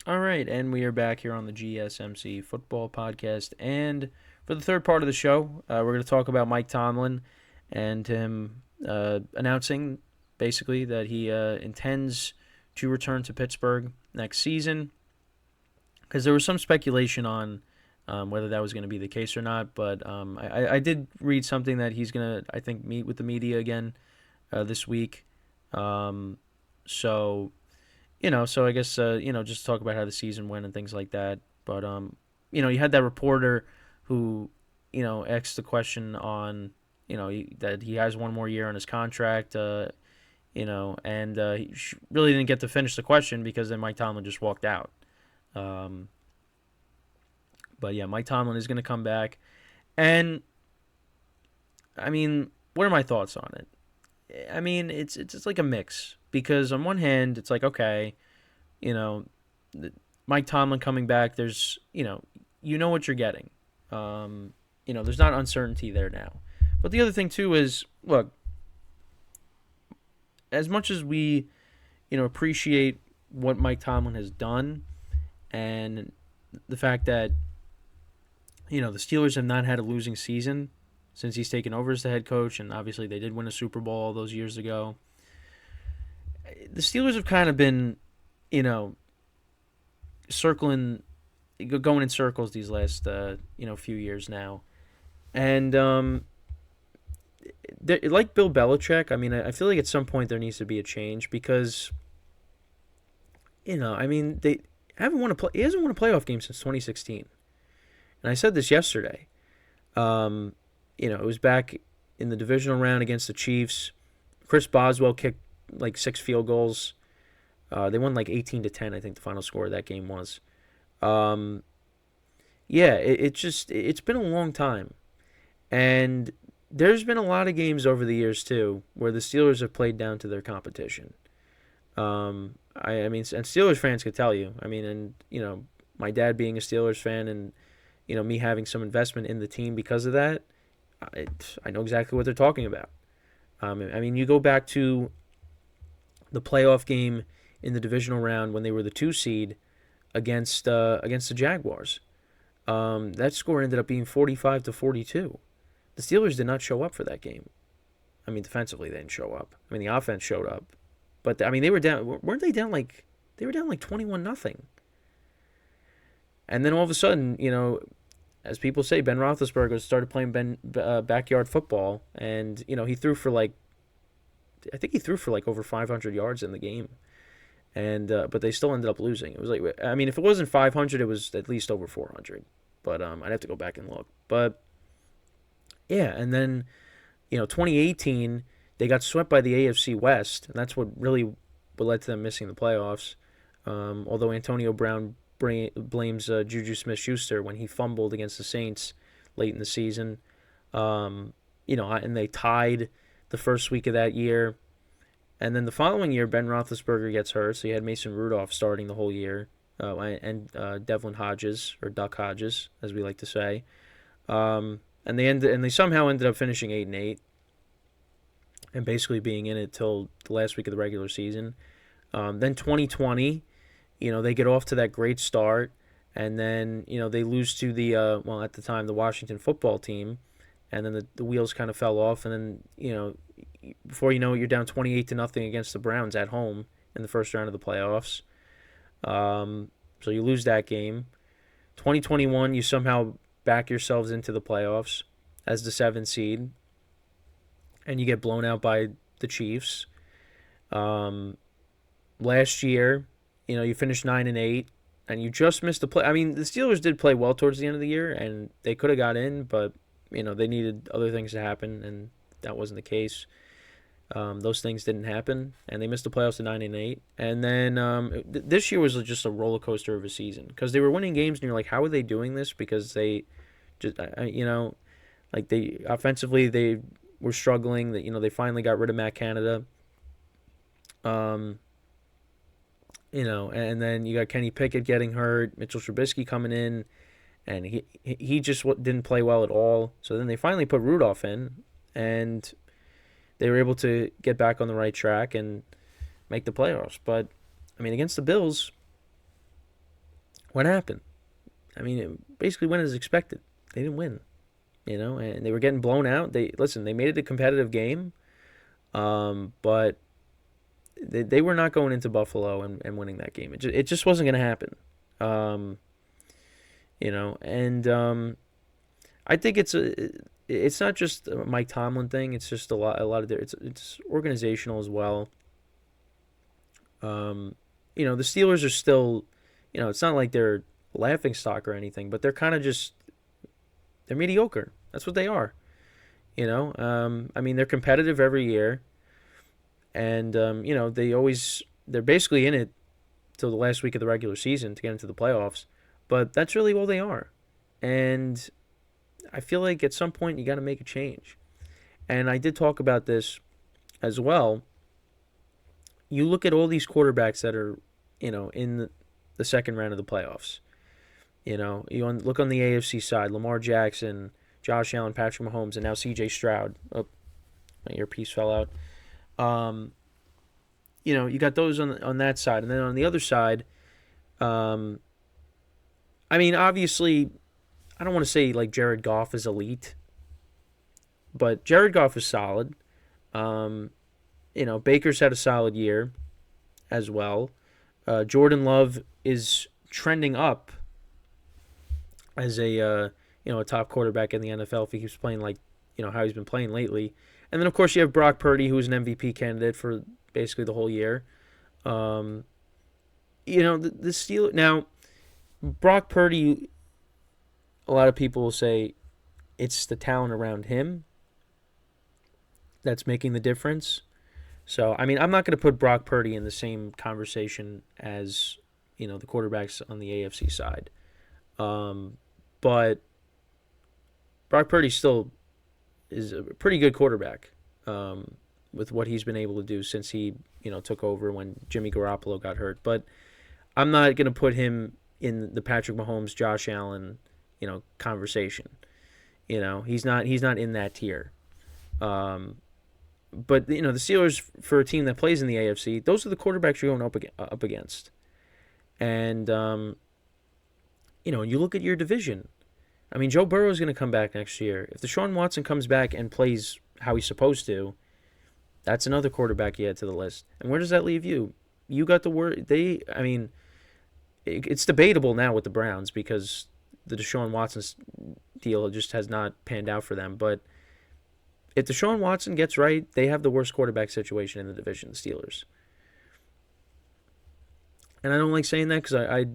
All right, and we are back here on the GSMC football podcast. And for the third part of the show, we're going to talk about Mike Tomlin and him announcing basically that he intends to return to Pittsburgh next season. Because there was some speculation on whether that was going to be the case or not. But I did read something that he's going to, I think, meet with the media again this week. Um, so so I guess just talk about how the season went and things like that. But you had that reporter who, asked the question on, that he has one more year on his contract. And he really didn't get to finish the question because then Mike Tomlin just walked out. Um, but yeah, Mike Tomlin is going to come back, and I mean, what are my thoughts on it? I mean, it's like a mix because on one hand, it's like okay, you know, Mike Tomlin coming back, there's you know what you're getting. There's not uncertainty there now. But the other thing too is, look, as much as we appreciate what Mike Tomlin has done and the fact that the Steelers have not had a losing season since he's taken over as the head coach, and obviously they did win a Super Bowl all those years ago. The Steelers have kind of been, you know, circling, going in circles these last few years now, and like Bill Belichick. I mean, I feel like at some point there needs to be a change because I mean they haven't won a play. He hasn't won a playoff game since 2016, and I said this yesterday. It was back in the divisional round against the Chiefs. Chris Boswell kicked like 6 field goals. They won like 18-10. I think the final score of that game was. Um, yeah, it's been a long time, and there's been a lot of games over the years too where the Steelers have played down to their competition. I mean, and Steelers fans could tell you. I mean, and my dad being a Steelers fan, and me having some investment in the team because of that. I know exactly what they're talking about. I mean, you go back to the playoff game in the divisional round when they were the 2 seed against the Jaguars. That score ended up being 45-42. The Steelers did not show up for that game. I mean, defensively they didn't show up. I mean, the offense showed up, but I mean they were down. Weren't they down like 21-0? And then all of a sudden, as people say, Ben Roethlisberger started playing backyard football, and he threw for like, I think he threw for like over 500 yards in the game, and but they still ended up losing. It was like, I mean, if it wasn't 500, it was at least over 400. But I'd have to go back and look. But yeah, and then 2018 they got swept by the AFC West, and that's what led to them missing the playoffs. Although Antonio Brown blames Juju Smith-Schuster when he fumbled against the Saints late in the season. And they tied the first week of that year. And then the following year, Ben Roethlisberger gets hurt, so you had Mason Rudolph starting the whole year, and Devlin Hodges, or Duck Hodges, as we like to say. And they somehow ended up finishing 8-8, and basically being in it till the last week of the regular season. Then 2020, they get off to that great start, and then they lose to the at the time the Washington football team, and then the wheels kind of fell off, and then before you know it, you're down 28-0 against the Browns at home in the first round of the playoffs. So you lose that game. 2021, you somehow back yourselves into the playoffs as the 7th seed, and you get blown out by the Chiefs. Last year, you finished 9-8, and you just missed the play. I mean, the Steelers did play well towards the end of the year, and they could have got in, but they needed other things to happen, and that wasn't the case. Those things didn't happen, and they missed the playoffs at 9-8. And then this year was just a roller coaster of a season because they were winning games, and you're like, how are they doing this? Because they just, like they offensively they were struggling. That they finally got rid of Matt Canada. And then you got Kenny Pickett getting hurt, Mitchell Trubisky coming in, and he just didn't play well at all. So then they finally put Rudolph in, and they were able to get back on the right track and make the playoffs. But I mean, against the Bills, What happened? I mean, it basically went as expected. They didn't win, and they were getting blown out. They made it a competitive game, but they were not going into Buffalo and winning that game. It just wasn't going to happen. Um, and I think it's not just a Mike Tomlin thing. It's just a lot of it's organizational as well. The Steelers are still, it's not like they're laughing stock or anything, but they're kind of just they're mediocre. That's what they are. I mean, they're competitive every year, and they're basically in it till the last week of the regular season to get into the playoffs, but that's really all they are. And I feel like at some point you got to make a change. And I did talk about this as well. You look at all these quarterbacks that are, in the second round of the playoffs. Look on the AFC side: Lamar Jackson, Josh Allen, Patrick Mahomes, and now C.J. Stroud. Oh, my earpiece fell out. You got those on that side, and then on the other side, I mean, obviously, I don't want to say like Jared Goff is elite, but Jared Goff is solid. Baker's had a solid year as well. Jordan Love is trending up as a top quarterback in the NFL if he keeps playing like how he's been playing lately. And then of course you have Brock Purdy, who is an MVP candidate for basically the whole year. The Steelers now. Brock Purdy, a lot of people will say it's the talent around him that's making the difference. So, I mean, I'm not going to put Brock Purdy in the same conversation as, the quarterbacks on the AFC side. But Brock Purdy still is a pretty good quarterback with what he's been able to do since he, took over when Jimmy Garoppolo got hurt. But I'm not going to put him in the Patrick Mahomes, Josh Allen, conversation. He's not in that tier. But the Steelers, for a team that plays in the AFC, those are the quarterbacks you're going up against. And you look at your division. I mean, Joe Burrow is going to come back next year. If Deshaun Watson comes back and plays how he's supposed to, that's another quarterback you add to the list. And where does that leave you? You got the word. It's debatable now with the Browns because the Deshaun Watson deal just has not panned out for them. But if Deshaun Watson gets right, they have the worst quarterback situation in the division, the Steelers. And I don't like saying that because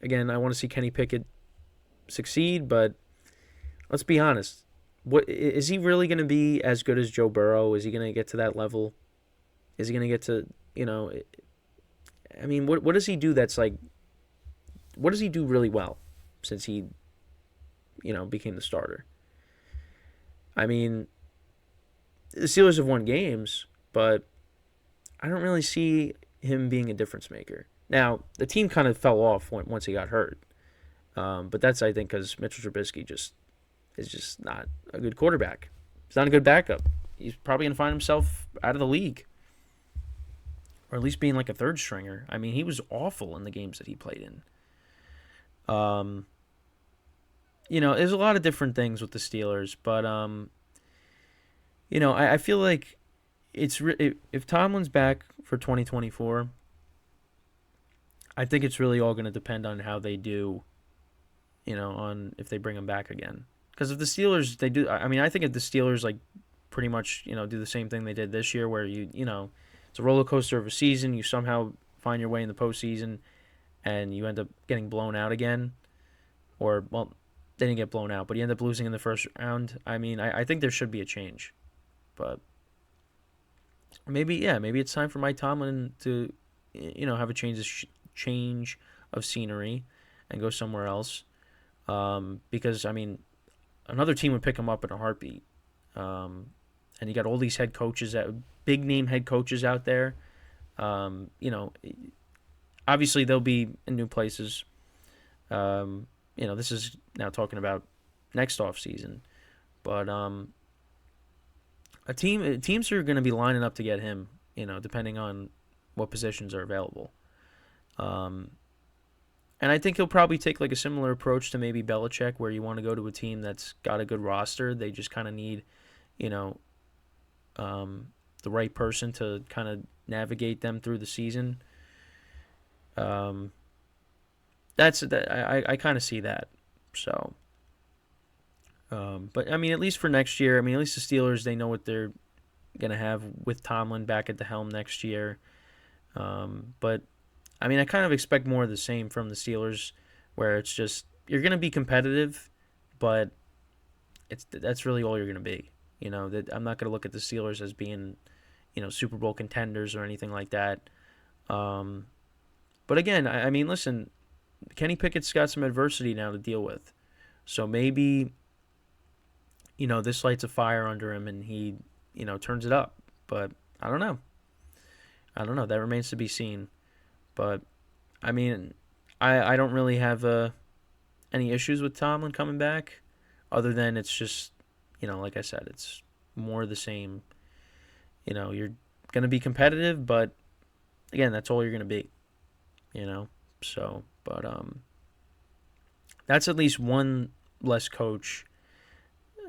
again, I want to see Kenny Pickett succeed, but let's be honest. What is he really going to be as good as Joe Burrow? Is he going to get to that level? Is he going to get to, I mean, what does he do that's like, what does he do really well since he, became the starter? I mean, the Steelers have won games, but I don't really see him being a difference maker. Now, the team kind of fell off once he got hurt. But that's, I think, because Mitchell Trubisky is just not a good quarterback. He's not a good backup. He's probably going to find himself out of the league. Or at least being like a third stringer. I mean, he was awful in the games that he played in. There's a lot of different things with the Steelers, but I feel like if Tomlin's back for 2024, I think it's really all going to depend on how they do, on if they bring him back again. Because if the Steelers, they do, I mean, I think if the Steelers like pretty much, do the same thing they did this year, where it's a roller coaster of a season, you somehow find your way in the postseason, and you end up getting blown out again, or well, they didn't get blown out, but you end up losing in the first round. I mean, I think there should be a change, but maybe it's time for Mike Tomlin to, have a change of scenery and go somewhere else. Because I mean, another team would pick him up in a heartbeat. And you got all these big name head coaches out there. Obviously they'll be in new places. This is now talking about next off season, but teams are going to be lining up to get him. Depending on what positions are available. And I think he'll probably take like a similar approach to maybe Belichick, where you want to go to a team that's got a good roster. They just kind of need, you know, the right person to kind of navigate them through the season. Um, that's that. I kind of see that. So, but I mean, at least for next year, I mean, at least the Steelers, they know what they're gonna have with Tomlin back at the helm next year. But I mean, I kind of expect more of the same from the Steelers, where it's just you're gonna be competitive, but that's really all you're gonna be. You know, that I'm not gonna look at the Steelers as being, Super Bowl contenders or anything like that. Um, but again, I mean, listen, Kenny Pickett's got some adversity now to deal with, so maybe this lights a fire under him and he turns it up. But I don't know. I don't know. That remains to be seen. But I mean, I don't really have any issues with Tomlin coming back, other than it's just like I said, it's more the same. You're gonna be competitive, but again, that's all you're gonna be. So, but that's at least one less coach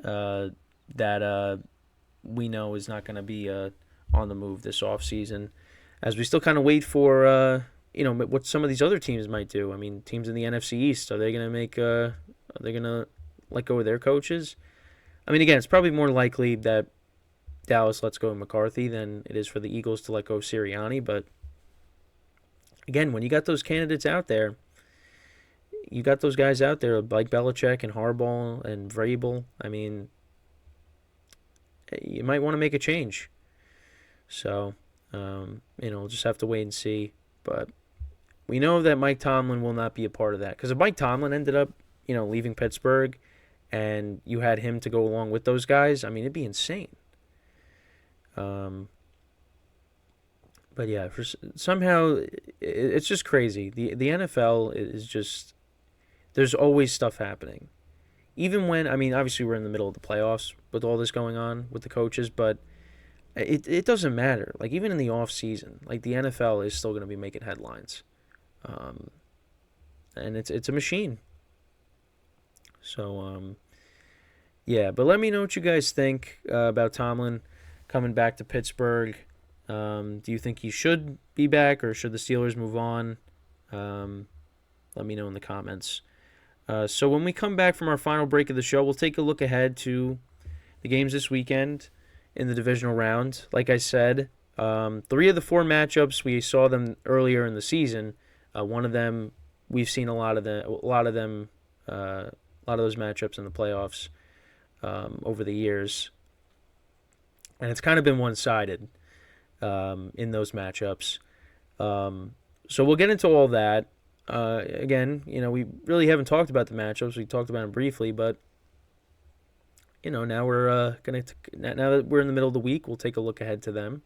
that we know is not going to be on the move this offseason, as we still kind of wait for what some of these other teams might do. I mean, teams in the NFC East, are they going to are they going to let go of their coaches? I mean, again, it's probably more likely that Dallas lets go of McCarthy than it is for the Eagles to let go of Sirianni. But again, when you got those candidates out there, you got those guys out there like Belichick and Harbaugh and Vrabel. I mean, you might want to make a change. So, we'll just have to wait and see. But we know that Mike Tomlin will not be a part of that. Because if Mike Tomlin ended up, leaving Pittsburgh and you had him to go along with those guys, I mean, it'd be insane. But yeah, somehow it's just crazy. The NFL is just, there's always stuff happening. Even when, I mean, obviously we're in the middle of the playoffs with all this going on with the coaches, but it doesn't matter. Like, even in the off season, like, the NFL is still going to be making headlines. And it's a machine. So, yeah, but let me know what you guys think about Tomlin coming back to Pittsburgh. Do you think he should be back, or should the Steelers move on? Let me know in the comments. So when we come back from our final break of the show, we'll take a look ahead to the games this weekend in the divisional round. Like I said, 3 of the 4 matchups, we saw them earlier in the season. One of them, we've seen a lot of those matchups in the playoffs over the years, and it's kind of been one-sided in those matchups. So we'll get into all that. Again, we really haven't talked about the matchups. We talked about them briefly, but now we're now that we're in the middle of the week, we'll take a look ahead to them,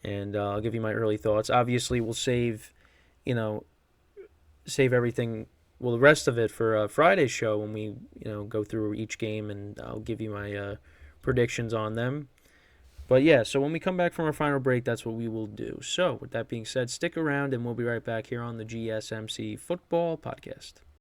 and I'll give you my early thoughts. Obviously, we'll save everything, the rest of it for Friday's show when we go through each game, and I'll give you my predictions on them. But yeah, so when we come back from our final break, that's what we will do. So with that being said, stick around and we'll be right back here on the GSMC Football Podcast.